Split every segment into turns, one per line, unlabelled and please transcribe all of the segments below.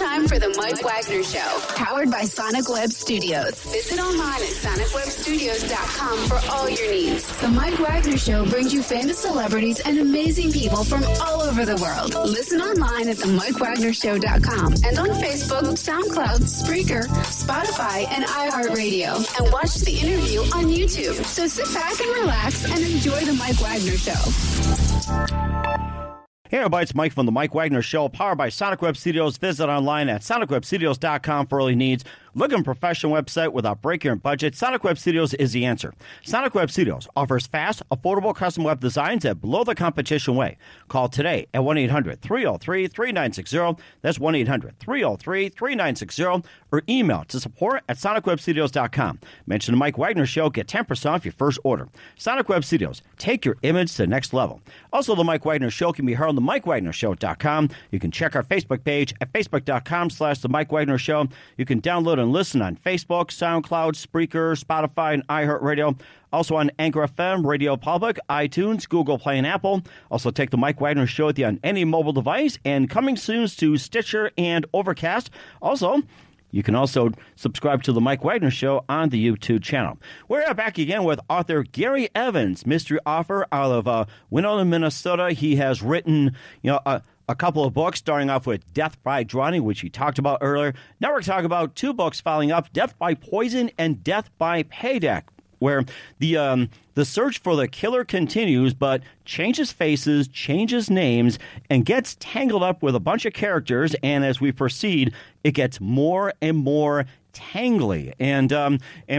time for the Mike Wagner Show, powered by Sonic Web Studios. Visit online at sonicwebstudios.com for all your needs. The Mike Wagner Show brings you famous celebrities and amazing people from all over the world. Listen online at themikewagnershow.com and on Facebook, SoundCloud, Spreaker, Spotify, and iHeartRadio. And watch the interview on YouTube. So sit back and relax and enjoy the Mike Wagner Show.
Hey everybody, it's Mike from the Mike Wagner Show, powered by Sonic Web Studios. Visit online at sonicwebstudios.com for all your needs. Looking for a professional website without breaking your budget? Sonic Web Studios is the answer. Sonic Web Studios offers fast, affordable custom web designs at below the competition way. Call today at 1-800-303-3960. That's 1-800-303-3960. Or email to support at sonicwebstudios.com. Mention the Mike Wagner Show. Get 10% off your first order. Sonic Web Studios. Take your image to the next level. Also, the Mike Wagner Show can be heard on the MikeWagnerShow.com. You can check our Facebook page at facebook.com/The Mike Wagner Show. You can download and listen on Facebook, SoundCloud, Spreaker, Spotify, and iHeartRadio. Also on Anchor FM, Radio Public, iTunes, Google Play, and Apple. Also take the Mike Wagner Show with you on any mobile device. And coming soon to Stitcher and Overcast. Also, you can also subscribe to the Mike Wagner Show on the YouTube channel. We're back again with author Gary Evans, mystery author out of Winona, Minnesota. He has written, a couple of books, starting off with Death by Drowning, which we talked about earlier. Now we're talking about two books following up, Death by Poison and Death by Payback, where the search for the killer continues, but changes faces, changes names, and gets tangled up with a bunch of characters. And as we proceed, it gets more and more tangly. And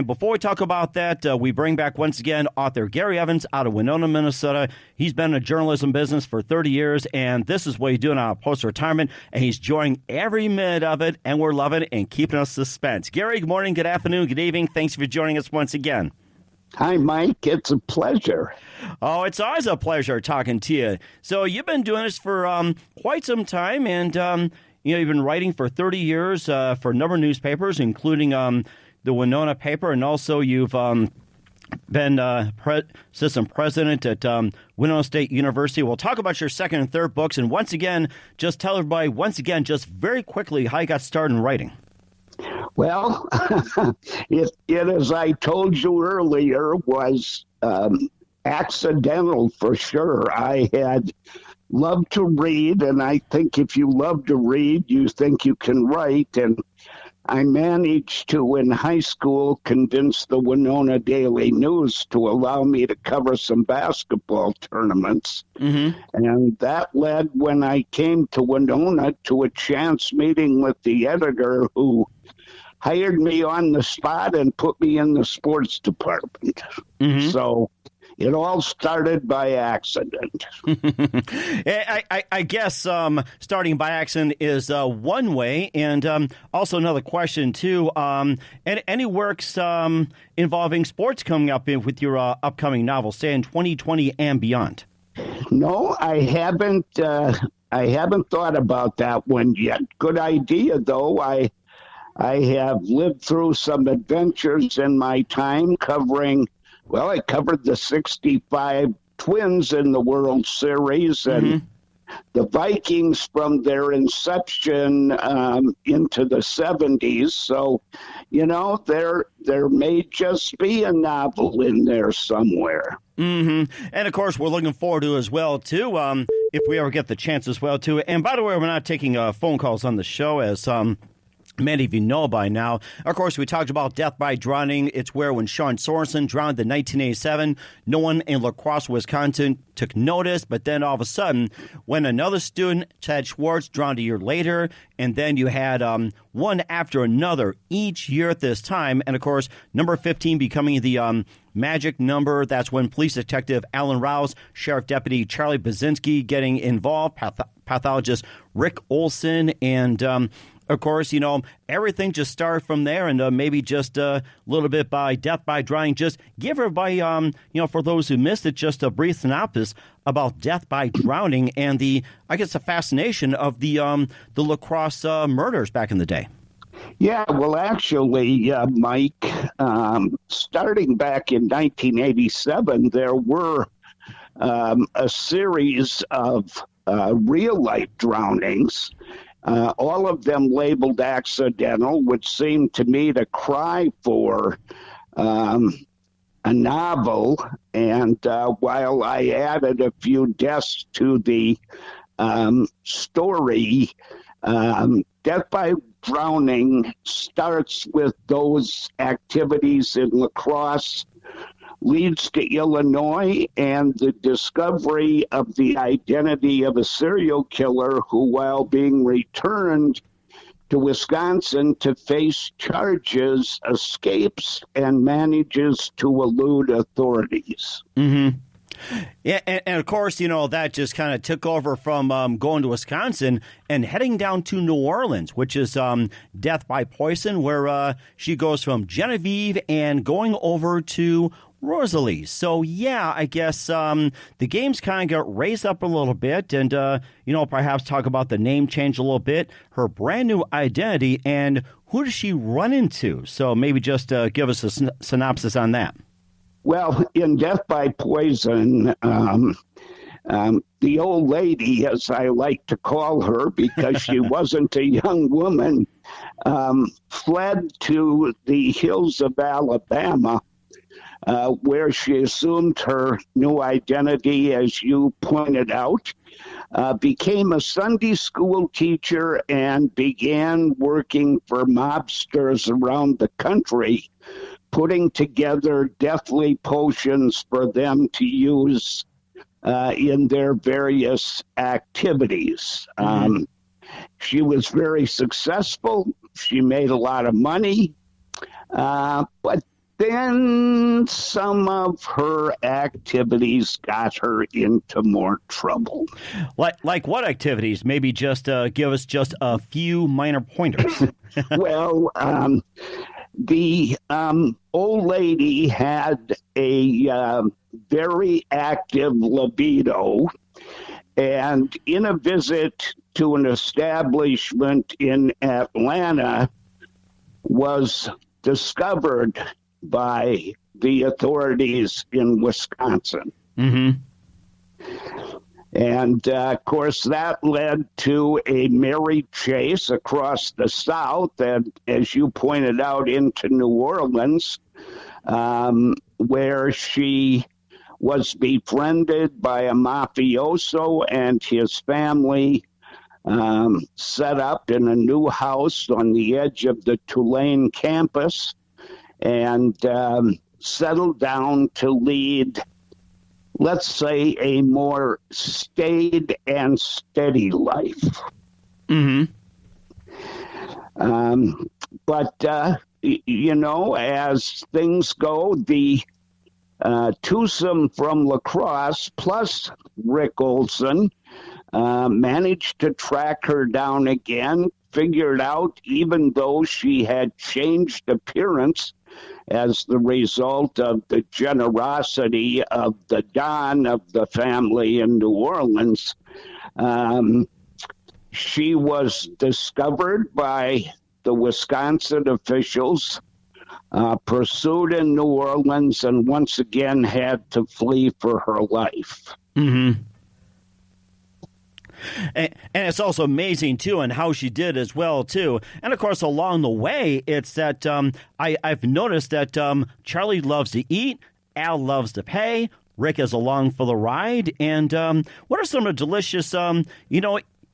before we talk about that, we bring back once again author Gary Evans out of Winona, Minnesota. He's been in the journalism business for 30 years, and this is what he's doing out of post-retirement, and he's enjoying every minute of it, and we're loving it and keeping us suspense. Gary, good morning, good afternoon, good evening. Thanks for joining us once again.
Hi, Mike. It's a pleasure.
Oh, it's always a pleasure talking to you. So you've been doing this for quite some time, and you've been writing for 30 years for a number of newspapers, including the Winona paper, and also you've been assistant president at Winona State University. We'll talk about your second and third books, and once again, just tell everybody, just very quickly, how you got started in writing.
Well, it, as I told you earlier, was accidental for sure. I had loved to read, and I think if you love to read, you think you can write. And I managed to, in high school, convince the Winona Daily News to allow me to cover some basketball tournaments. Mm-hmm. And that led, when I came to Winona, to a chance meeting with the editor who hired me on the spot and put me in the sports department. Mm-hmm. So it all started by accident.
I guess starting by accident is one way. And also another question, too. Any works involving sports coming up with your upcoming novel, say in 2020 and beyond?
No, I haven't thought about that one yet. Good idea, though. I have lived through some adventures in my time covering, well, I covered the 65 Twins in the World Series and the Vikings from their inception into the 70s. So, there may just be a novel in there somewhere.
Mm-hmm. And, of course, we're looking forward to as well, too, if we ever get the chance as well, too. And, by the way, we're not taking phone calls on the show, as many of you know by now. Of course, we talked about Death by Drowning. It's where when Sean Sorensen drowned in 1987, no one in La Crosse, Wisconsin took notice. But then all of a sudden, when another student, Ted Schwartz, drowned a year later, and then you had one after another each year at this time. And, of course, number 15 becoming the magic number. That's when police detective Alan Rouse, Sheriff Deputy Charlie Bazinski getting involved, pathologist Rick Olson, and of course, everything just started from there, and maybe just a little bit by Death by Drowning. Just give everybody, for those who missed it, just a brief synopsis about Death by Drowning and the fascination of the La Crosse murders back in the day.
Yeah, well, actually, Mike, starting back in 1987, there were a series of real-life drownings. all of them labeled accidental, which seemed to me to cry for a novel. And while I added a few deaths to the story, Death by Drowning starts with those activities in La Crosse, leads to Illinois, and the discovery of the identity of a serial killer who, while being returned to Wisconsin to face charges, escapes and manages to elude authorities.
Mm-hmm. Yeah, and of course, that just kind of took over from going to Wisconsin and heading down to New Orleans, which is Death by Poison, where she goes from Genevieve and going over to Rosalie. So, yeah, I guess the games kind of got raised up a little bit and, perhaps talk about the name change a little bit, her brand new identity, and who does she run into? So maybe just give us a synopsis on that.
Well, in Death by Poison, the old lady, as I like to call her, because she wasn't a young woman, fled to the hills of Alabama, where she assumed her new identity, as you pointed out, became a Sunday school teacher, and began working for mobsters around the country, putting together deathly potions for them to use in their various activities.
Mm-hmm.
She was very successful. She made a lot of money. But then some of her activities got her into more trouble.
Like what activities? Maybe just give us just a few minor pointers.
Well, the old lady had a very active libido, and in a visit to an establishment in Atlanta, was discovered by the authorities in Wisconsin.
Mm-hmm.
And, of course, that led to a merry chase across the South, and, as you pointed out, into New Orleans, where she was befriended by a mafioso and his family, set up in a new house on the edge of the Tulane campus, and settled down to lead, let's say, a more staid and steady life.
Mm-hmm.
But as things go, the twosome from La Crosse plus Rick Olson managed to track her down again, figured out, even though she had changed appearance as the result of the generosity of the Don of the family in New Orleans, she was discovered by the Wisconsin officials, pursued in New Orleans, and once again had to flee for her life.
Mm-hmm. And it's also amazing, too, and how she did as well, too. And, of course, along the way, it's that I've noticed that Charlie loves to eat, Al loves to pay, Rick is along for the ride. And what are some of the delicious,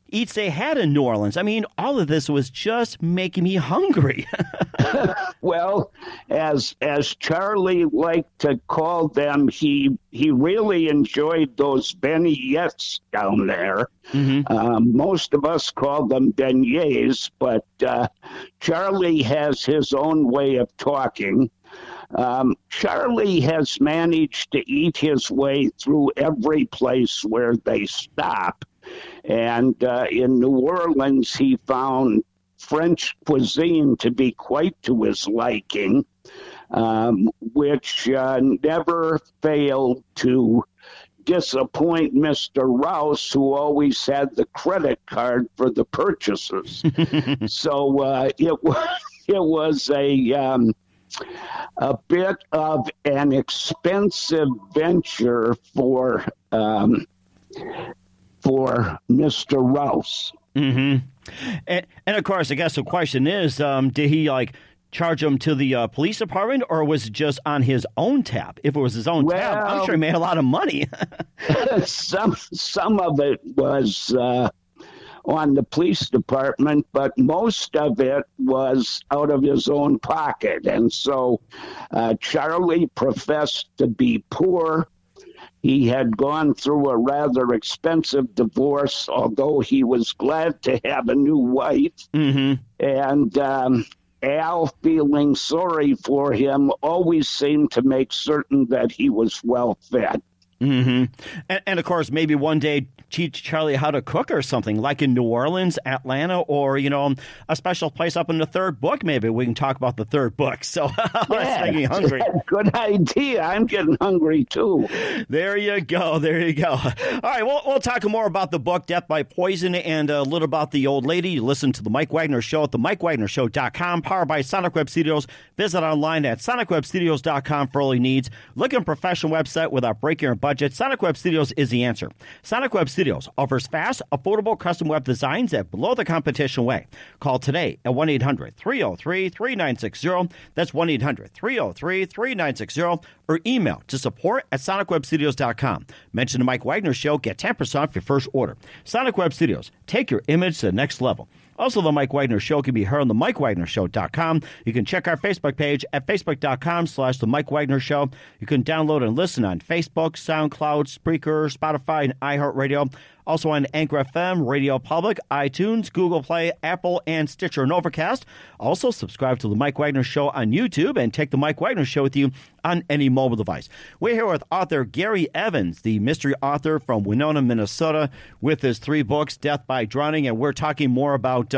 eats they had in New Orleans? I mean, all of this was just making me hungry.
Well, as Charlie liked to call them, he really enjoyed those beignets down there.
Mm-hmm.
Most of us call them beignets, but Charlie has his own way of talking. Charlie has managed to eat his way through every place where they stop. And in New Orleans, he found French cuisine to be quite to his liking, which never failed to disappoint Mr. Rouse, who always had the credit card for the purchases. So it was a bit of an expensive venture for Mr. Rouse.
Mm-hmm. And of course, I guess the question is, did he charge him to the police department, or was it just on his own tab? If it was his own tab, I'm sure he made a lot of money.
some of it was on the police department, but most of it was out of his own pocket. And so Charlie professed to be poor. He had gone through a rather expensive divorce, although he was glad to have a new wife. Mm-hmm. And Al, feeling sorry for him, always seemed to make certain that he was well fed.
Mm-hmm. And of course, maybe one day teach Charlie how to cook or something, like in New Orleans, Atlanta, or, a special place up in the third book. Maybe we can talk about the third book. So I was thinking hungry.
Good idea. I'm getting hungry, too.
There you go. There you go. All right. We'll talk more about the book, Death by Poison, and a little about the old lady. You listen to The Mike Wagner Show at themikewagnershow.com, powered by Sonic Web Studios. Visit online at sonicwebstudios.com for all your needs. Look at a professional website without breaking your budget. Sonic Web Studios is the answer. Sonic Web Studios offers fast, affordable custom web designs at below the competition way. Call today at 1-800-303-3960. That's 1-800-303-3960. Or email to support@sonicwebstudios.com. Mention the Mike Wagner Show. Get 10% off your first order. Sonic Web Studios. Take your image to the next level. Also, the Mike Wagner Show can be heard on the MikeWagnerShow.com. You can check our Facebook page at Facebook.com/The Mike Wagner Show. You can download and listen on Facebook, SoundCloud, Spreaker, Spotify, and iHeartRadio. Also on Anchor FM, Radio Public, iTunes, Google Play, Apple, and Stitcher and Overcast. Also, subscribe to The Mike Wagner Show on YouTube and take The Mike Wagner Show with you on any mobile device. We're here with author Gary Evans, the mystery author from Winona, Minnesota, with his 3 books, Death by Drowning, and we're talking more about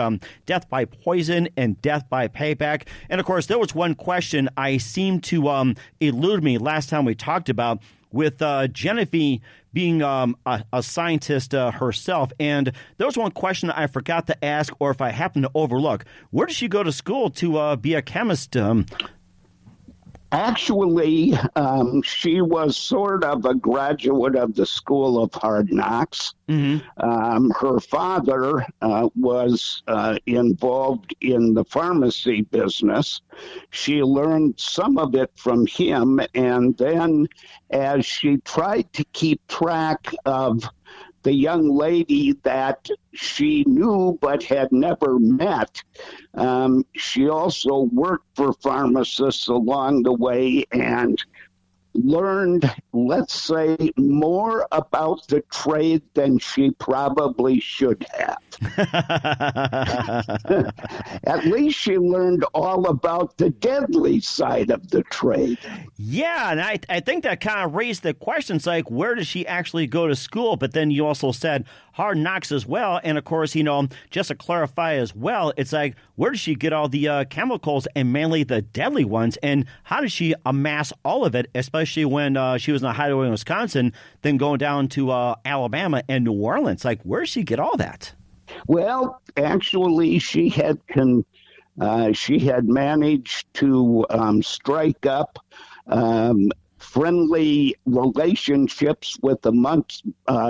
Death by Poison and Death by Payback. And, of course, there was one question I seemed to elude me last time we talked about, with Genevieve being a scientist herself. And there was one question I forgot to ask, or if I happened to overlook. Where did she go to school to be a chemist?
Actually, she was sort of a graduate of the School of Hard Knocks. Mm-hmm. Her father was involved in the pharmacy business. She learned some of it from him, and then as she tried to keep track of the young lady that she knew but had never met, she also worked for pharmacists along the way and learned, let's say, more about the trade than she probably should have. At least she learned all about the deadly side of the trade.
Yeah, and I think that kind of raised the questions like, where does she actually go to school? But then you also said Hard Knocks as well. And, of course, just to clarify as well, it's like, where does she get all the chemicals, and mainly the deadly ones? And how does she amass all of it, especially when she was in a hideaway in Wisconsin, then going down to Alabama and New Orleans? Like, where does she get all that?
Well, actually, she had managed to strike up friendly relationships with a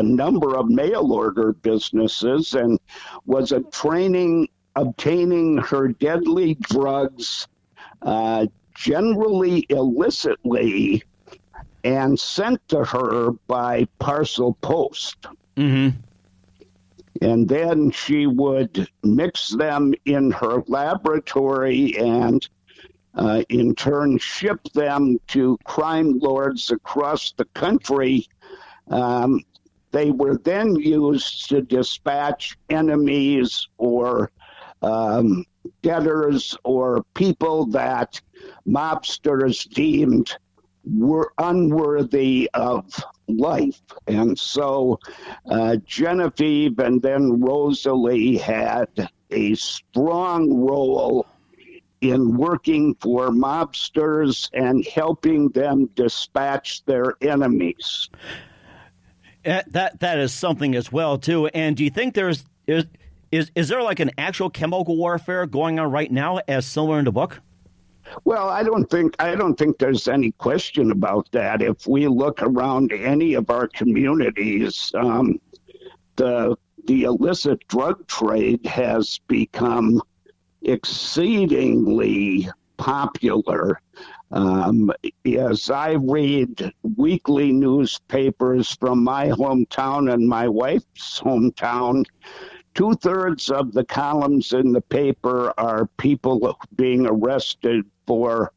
number of mail order businesses, and was obtaining her deadly drugs generally illicitly and sent to her by parcel post. Mm-hmm. And then she would mix them in her laboratory and in turn ship them to crime lords across the country. They were then used to dispatch enemies or debtors or people that mobsters deemed were unworthy of life. And so Genevieve and then Rosalie had a strong role in working for mobsters and helping them dispatch their enemies.
That is something as well, too. And do you think is there like an actual chemical warfare going on right now, as similar in the book?
Well, I don't think there's any question about that. If we look around any of our communities, the the illicit drug trade has become exceedingly popular. As I read weekly newspapers from my hometown and my wife's hometown, 2/3 of the columns in the paper are people being arrested for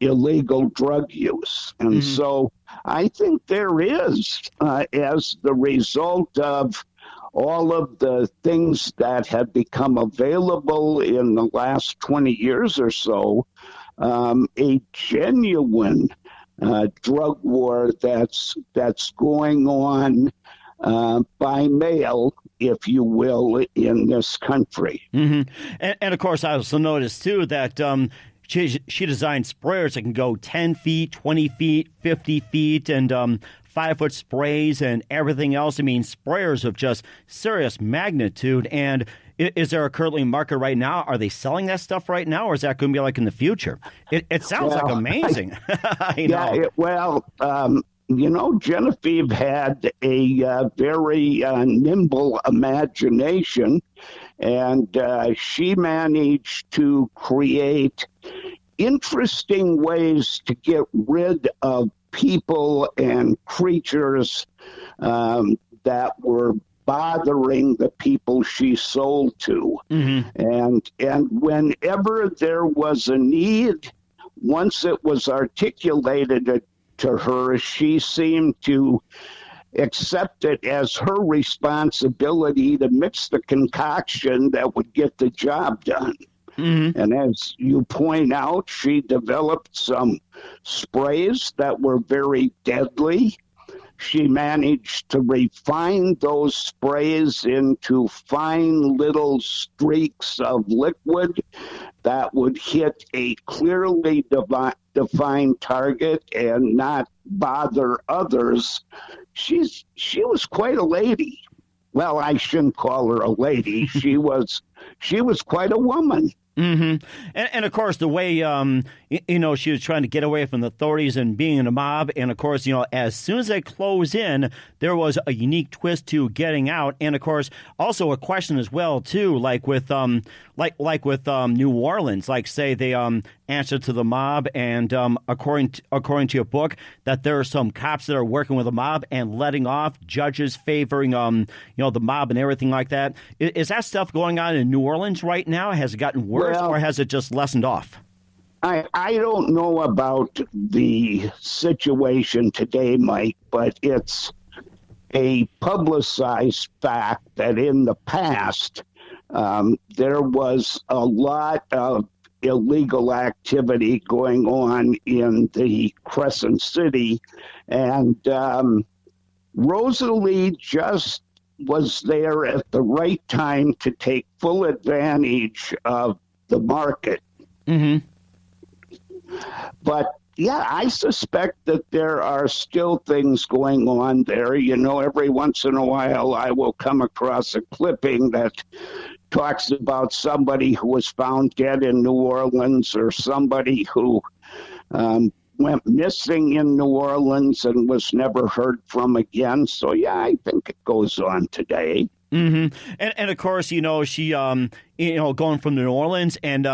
illegal drug use. And so I think there is, as the result of all of the things that have become available in the last 20 years or so, a genuine drug war that's going on by mail, if you will, in this country.
And of course, I also noticed, too, that she designed sprayers that can go 10 feet, 20 feet, 50 feet, and 5-foot sprays and everything else. I mean, sprayers of just serious magnitude. And is there a currently market right now? Are they selling that stuff right now, or is that going to be like in the future? It sounds like amazing.
Genevieve had a very nimble imagination, and she managed to create interesting ways to get rid of people and creatures that were bothering the people she sold to. And whenever there was a need, once it was articulated to her, she seemed to accept it as her responsibility to mix the concoction that would get the job done. And as you point out, she developed some sprays that were very deadly. She managed to refine those sprays into fine little streaks of liquid that would hit a clearly defined target and not bother others. She was quite a lady. Well, I shouldn't call her a lady. She was quite a woman.
And of course, the way, she was trying to get away from the authorities and being in a mob. And of course, as soon as they close in, there was a unique twist to getting out. And of course, also a question as well, too, like with New Orleans, like say they answer to the mob. And according to your book, that there are some cops that are working with the mob and letting off judges favoring, the mob and everything like that. Is that stuff going on in New Orleans right now? Has it gotten worse? Or has it just lessened off?
I don't know about the situation today, Mike, but it's a publicized fact that in the past there was a lot of illegal activity going on in the Crescent City, and Rosalie just was there at the right time to take full advantage of the market. But yeah, I suspect that there are still things going on there. Every once in a while I will come across a clipping that talks about somebody who was found dead in New Orleans, or somebody who went missing in New Orleans and was never heard from again. So yeah, I think it goes on today.
And of course, she, going from New Orleans and,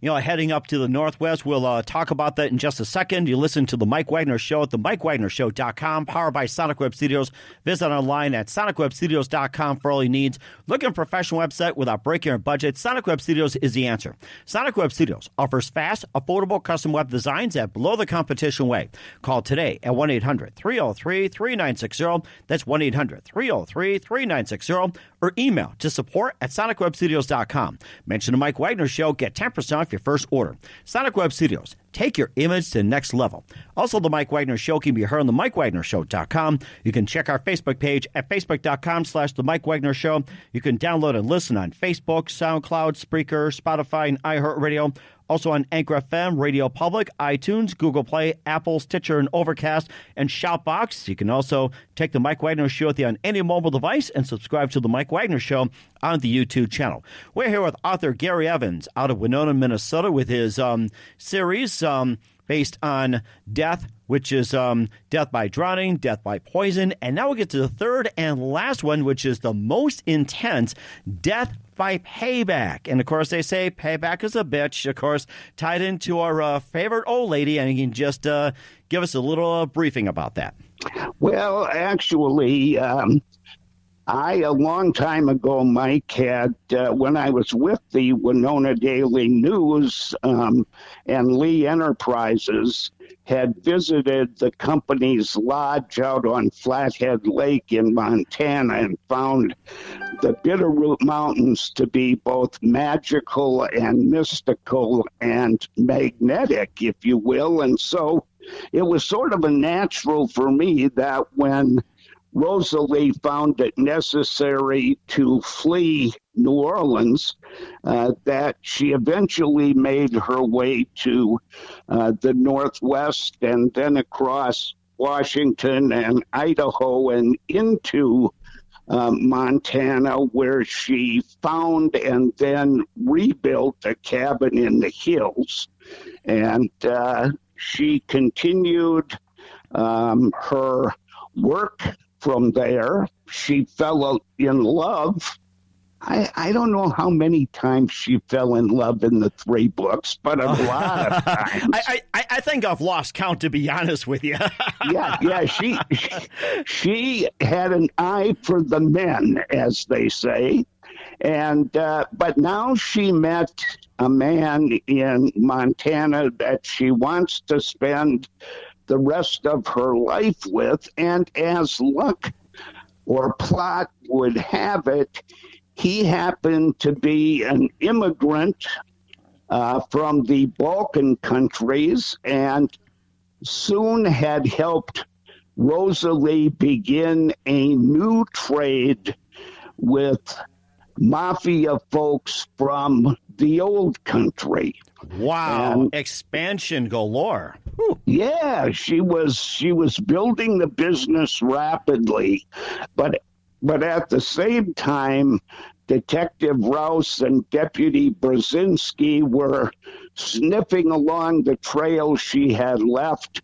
heading up to the Northwest. We'll talk about that in just a second. You listen to The Mike Wagner Show at themikewagnershow.com, powered by Sonic Web Studios. Visit online at sonicwebstudios.com for all your needs. Looking for a professional website without breaking your budget? Sonic Web Studios is the answer. Sonic Web Studios offers fast, affordable custom web designs at below the competition way. Call today at 1-800-303-3960. That's 1-800-303-3960. Or email to support at sonicwebstudios.com. Mention the Mike Wagner Show. Get 10% off your first order. Sonic Web Studios. Take your image to the next level. Also, the Mike Wagner Show can be heard on themikewagnershow.com. You can check our Facebook page at facebook.com/The Mike Wagner Show. You can download and listen on Facebook, SoundCloud, Spreaker, Spotify, and iHeartRadio. Also on Anchor FM, Radio Public, iTunes, Google Play, Apple, Stitcher, and Overcast, and Shoutbox. You can also take the Mike Wagner Show with you on any mobile device and subscribe to the Mike Wagner Show on the YouTube channel. We're here with author Gary Evans out of Winona, Minnesota, with his series, based on death, which is death by drowning, death by poison. And now we get to the third and last one, which is the most intense, death by payback. And, of course, they say payback is a bitch, of course, tied into our favorite old lady. And you can just give us a little briefing about that.
Well, actually, a long time ago, Mike, had, when I was with the Winona Daily News and Lee Enterprises, had visited the company's lodge out on Flathead Lake in Montana and found the Bitterroot Mountains to be both magical and mystical and magnetic, if you will. And so it was sort of a natural for me that when Rosalie found it necessary to flee New Orleans, that she eventually made her way to the Northwest and then across Washington and Idaho and into Montana, where she found and then rebuilt a cabin in the hills. And she continued her work from there. She fell in love. I don't know how many times she fell in love in the 3 books, but a lot of times.
I think I've lost count, to be honest with you.
yeah. She had an eye for the men, as they say, and but now she met a man in Montana that she wants to spend the rest of her life with, and as luck or plot would have it, he happened to be an immigrant from the Balkan countries and soon had helped Rosalie begin a new trade with mafia folks from the old country.
Wow, and expansion galore. Whew.
Yeah, she was building the business rapidly, but at the same time, Detective Rouse and Deputy Brzezinski were sniffing along the trail she had left,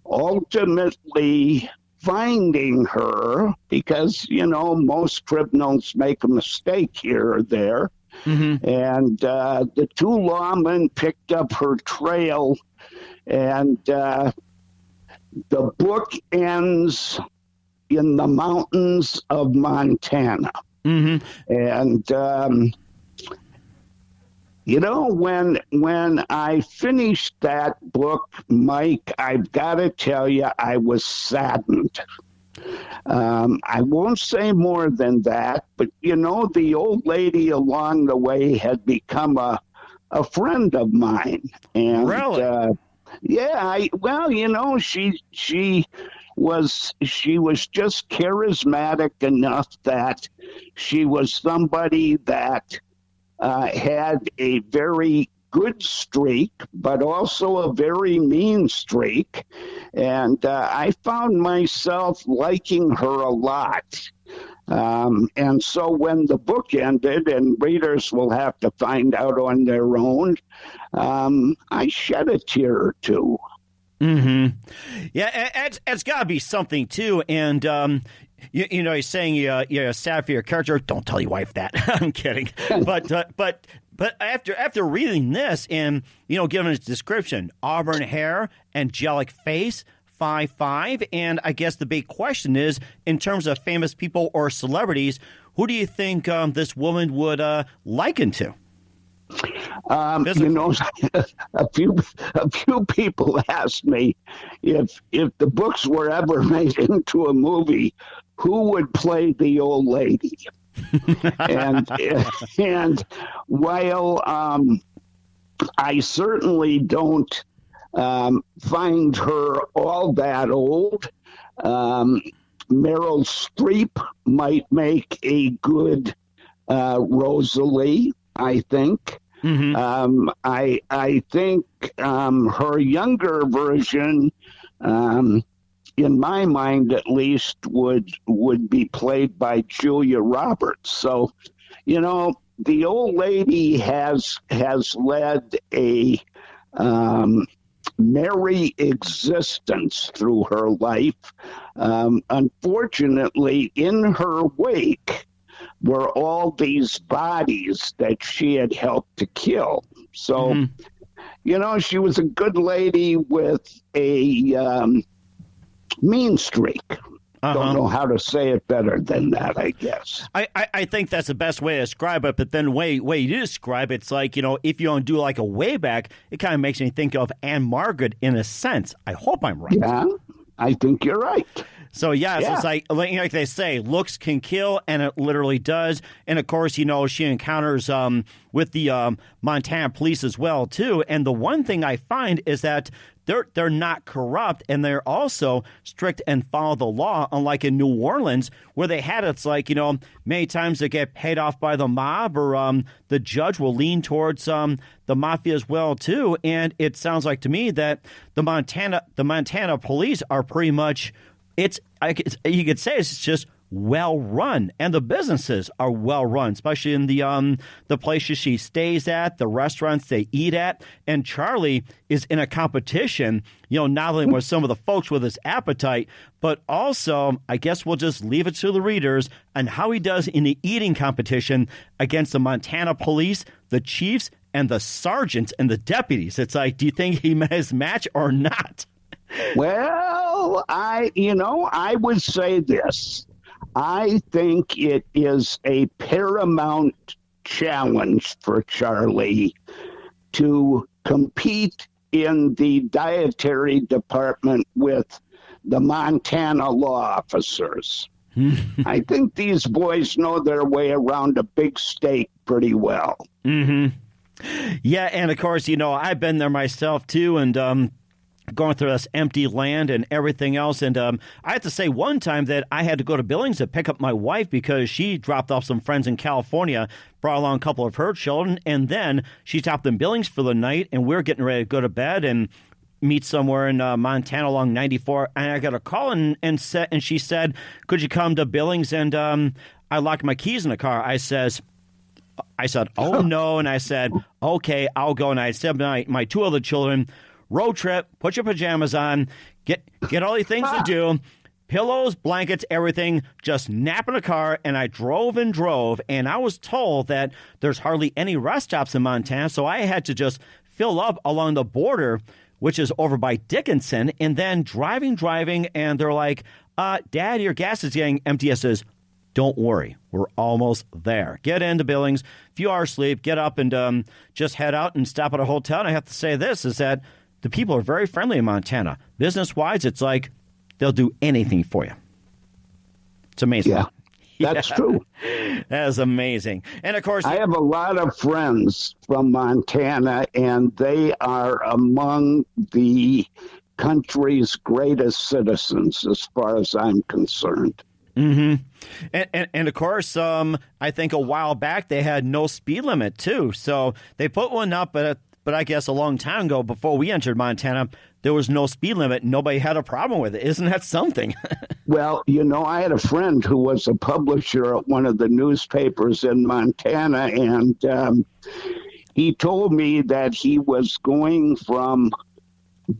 ultimately finding her because, most criminals make a mistake here or there. Mm-hmm. And the 2 lawmen picked up her trail, and the book ends in the mountains of Montana. Mm-hmm. And, when I finished that book, Mike, I've got to tell you, I was saddened. I won't say more than that, but, the old lady along the way had become a friend of mine. And,
really?
She was just charismatic enough that she was somebody that had a very good streak, but also a very mean streak. And I found myself liking her a lot. And so when the book ended, and readers will have to find out on their own, I shed a tear or two.
Mm-hmm. Yeah, it's got to be something, too. And, he's saying you're sad for your character. Don't tell your wife that. I'm kidding. But after reading this and, given its description, auburn hair, angelic face, 5'5", and I guess the big question is, in terms of famous people or celebrities, who do you think this woman would liken to?
A few people asked me if the books were ever made into a movie, who would play the old lady? and while I certainly don't find her all that old, Meryl Streep might make a good Rosalie, I think. Mm-hmm. I think her younger version, in my mind at least, would be played by Julia Roberts. So, the old lady has led a merry existence through her life. Unfortunately, in her wake were all these bodies that she had helped to kill. So, she was a good lady with a mean streak. Don't know how to say it better than that, I guess.
I think that's the best way to describe it, but then the way you describe it, it's like, if you don't do like a way back, it kind of makes me think of Anne Margaret in a sense. I hope I'm right.
Yeah, I think you're right.
So, it's like they say, looks can kill, and it literally does. And, of course, she encounters with the Montana police as well, too. And the one thing I find is that they're not corrupt, and they're also strict and follow the law, unlike in New Orleans, where they had it's like, many times they get paid off by the mob, or the judge will lean towards the mafia as well, too. And it sounds like to me that the Montana police are pretty much... you could say it's just well run, and the businesses are well run, especially in the places she stays at, the restaurants they eat at. And Charlie is in a competition, not only with some of the folks with his appetite, but also, I guess we'll just leave it to the readers on how he does in the eating competition against the Montana police, the chiefs, and the sergeants and the deputies. It's like, do you think he met his match or not?
Well, I would say this. I think it is a paramount challenge for Charlie to compete in the dietary department with the Montana law officers. I think these boys know their way around a big steak pretty well.
Yeah, and of course, I've been there myself too, and going through this empty land and everything else. And I have to say one time that I had to go to Billings to pick up my wife because she dropped off some friends in California, brought along a couple of her children, and then she stopped in Billings for the night, and we were getting ready to go to bed and meet somewhere in Montana along 94. And I got a call and she said, could you come to Billings? And I locked my keys in the car. I said, oh, no. And I said, okay, I'll go. And I said my two other children, road trip, put your pajamas on, get all the things to do, pillows, blankets, everything, just nap in a car. And I drove, and I was told that there's hardly any rest stops in Montana, so I had to just fill up along the border, which is over by Dickinson, and then driving, and they're like, Dad, your gas is getting empty. I says, don't worry, we're almost there. Get into Billings, few hours sleep, get up, and just head out and stop at a hotel. And I have to say this, is that the people are very friendly in Montana. Business-wise, it's like they'll do anything for you. It's amazing.
Yeah, that's true.
That is amazing. And, of course,
I have a lot of friends from Montana, and they are among the country's greatest citizens as far as I'm concerned.
And of course, I think a while back they had no speed limit, too. So they put one up, but I guess a long time ago, before we entered Montana, there was no speed limit. Nobody had a problem with it. Isn't that something?
Well, I had a friend who was a publisher at one of the newspapers in Montana, and he told me that he was going from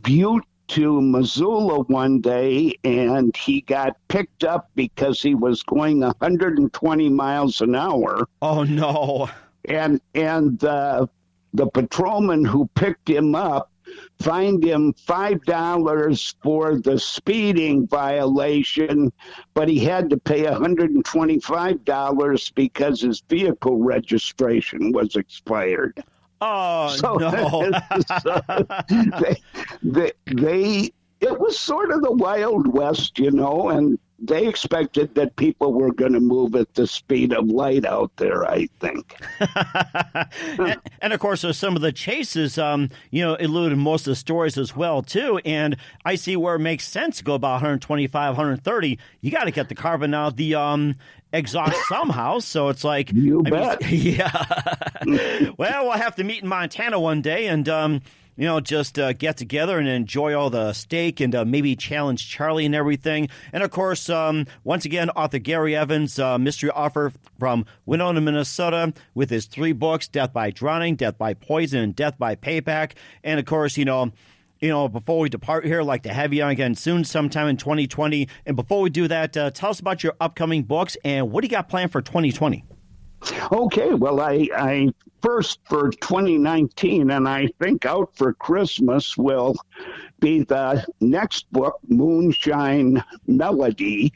Butte to Missoula one day, and he got picked up because he was going 120 miles an hour.
Oh, no.
And the patrolman who picked him up fined him $5 for the speeding violation, but he had to pay $125 because his vehicle registration was expired.
Oh, no.
It was sort of the Wild West, and they expected that people were going to move at the speed of light out there, I think.
and of course, there's some of the chases, eluded most of the stories as well, too. And I see where it makes sense to go about 125, 130. You got to get the carbon out of the exhaust somehow. So it's like,
you bet.
Yeah. Well, we'll have to meet in Montana one day and, just get together and enjoy all the steak and maybe challenge Charlie and everything. And, of course, once again, author Gary Evans, mystery author from Winona, Minnesota, with his 3 books, Death by Drowning, Death by Poison, and Death by Payback. And, of course, before we depart here, I'd like to have you on again soon, sometime in 2020. And before we do that, tell us about your upcoming books and what do you got planned for 2020?
Okay, well, I first for 2019, and I think out for Christmas will be the next book, Moonshine Melody.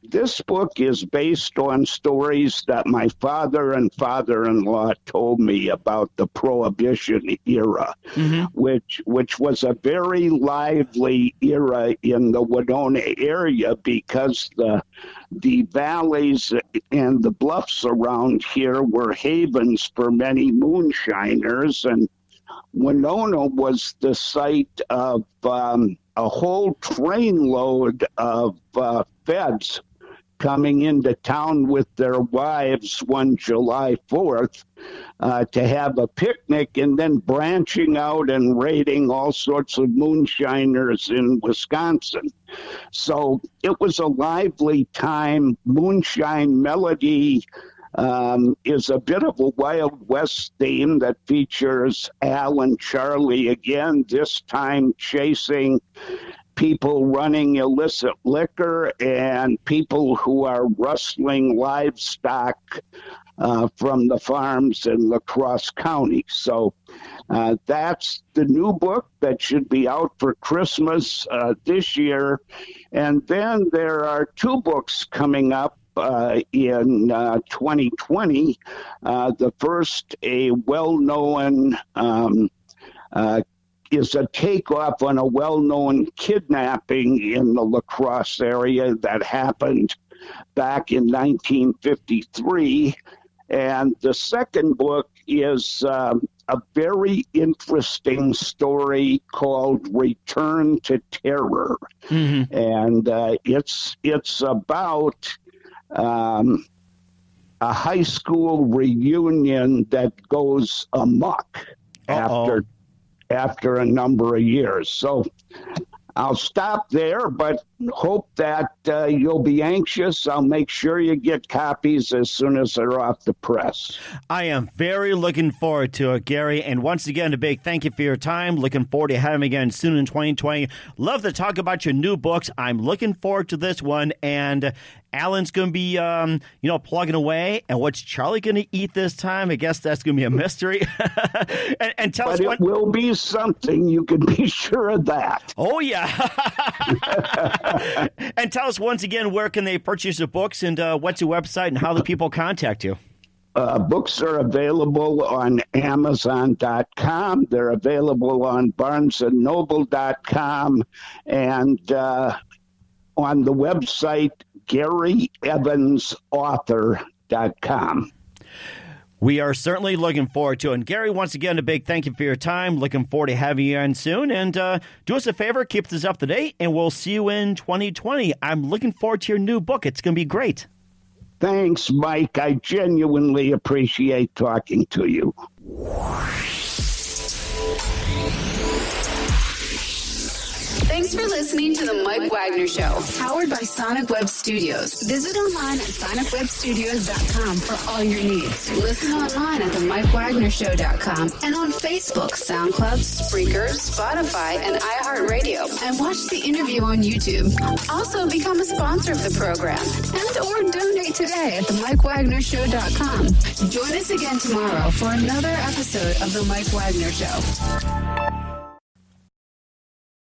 This book is based on stories that my father and father-in-law told me about the Prohibition era, which was a very lively era in the Winona area because the valleys and the bluffs around here were havens for many moonshiners, and Winona was the site of a whole trainload of feds coming into town with their wives one July 4th to have a picnic and then branching out and raiding all sorts of moonshiners in Wisconsin. So it was a lively time. Moonshine Melody is a bit of a Wild West theme that features Al and Charlie again, this time chasing people running illicit liquor and people who are rustling livestock from the farms in La Crosse County. So that's the new book that should be out for Christmas this year. And then there are two books coming up in 2020. The first, a well-known is a takeoff on a well-known kidnapping in the La Crosse area that happened back in 1953. And the second book is a very interesting story called Return to Terror. And it's about a high school reunion that goes amok after a number of years. So I'll stop there, but hope that you'll be anxious. I'll make sure you get copies as soon as they're off the press.
I am very looking forward to it, Gary. And once again, a big thank you for your time. Looking forward to having you again soon in 2020. Love to talk about your new books. I'm looking forward to this one. And Alan's going to be, plugging away. And what's Charlie going to eat this time? I guess that's going to be a mystery. and tell us
it will be something. You can be sure of that.
Oh, yeah. And tell us once again, where can they purchase the books and what's your website and how the people contact you?
Books are available on Amazon.com. They're available on BarnesandNoble.com and on the website GaryEvansAuthor.com.
We are certainly looking forward to it. And Gary, once again, a big thank you for your time. Looking forward to having you on soon. And do us a favor, keep this up to date, and we'll see you in 2020. I'm looking forward to your new book. It's going to be great.
Thanks, Mike. I genuinely appreciate talking to you.
Thanks for listening to The Mike Wagner Show, powered by Sonic Web Studios. Visit online at sonicwebstudios.com for all your needs. Listen online at themikewagnershow.com and on Facebook, SoundCloud, Spreaker, Spotify, and iHeartRadio. And watch the interview on YouTube. Also, become a sponsor of the program or donate today at themikewagnershow.com. Join us again tomorrow for another episode of The Mike Wagner Show.